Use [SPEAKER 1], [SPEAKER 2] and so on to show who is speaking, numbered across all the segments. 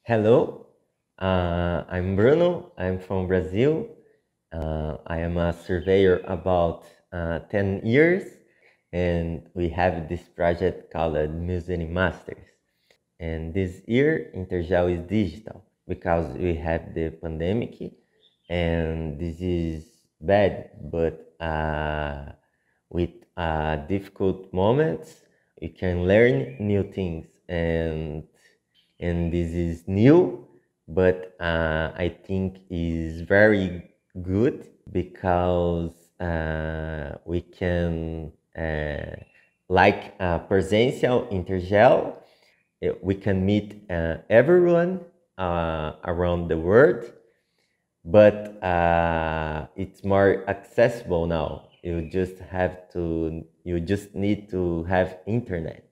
[SPEAKER 1] Hello, I'm Bruno. I'm from Brazil. I am a surveyor about 10 years, and we have this project called Museum Masters. And this year, Intergel is digital because we have the pandemic, and this is bad, but with difficult moments, we can learn new things, and this is new, but I think is very good because we can like presential intergel. We can meet everyone around the world, but it's more accessible now. You just need to have internet.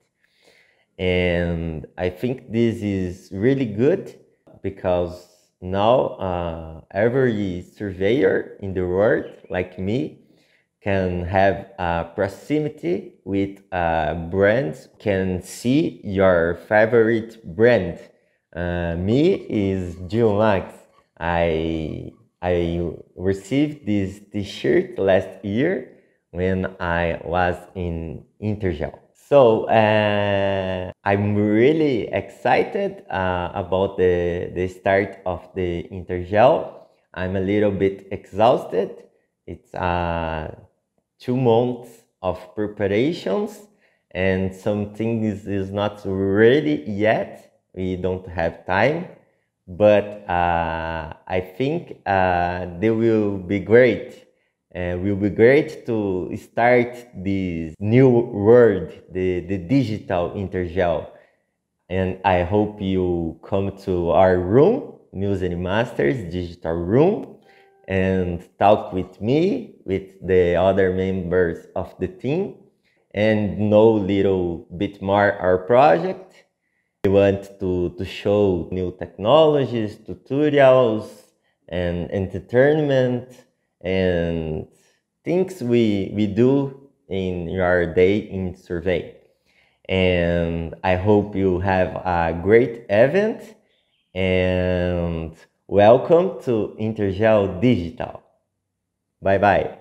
[SPEAKER 1] And I think this is really good because now every surveyor in the world, like me, can have proximity with brands, can see your favorite brand. Me is Geomax. I received this t-shirt last year when I was in Intergel. So I'm really excited about the start of the Intergel. I'm a little bit exhausted. It's 2 months of preparations, and some things is not ready yet. We don't have time, but I think they will be great. Will be great to start this new world, the digital Intergel. And I hope you come to our room, Museum Masters Digital Room, and talk with me, with the other members of the team, and know a little bit more our project. We want to show new technologies, tutorials, and entertainment, and things we do in our day in survey. And I hope you have a great event, and welcome to Intergel Digital. Bye bye.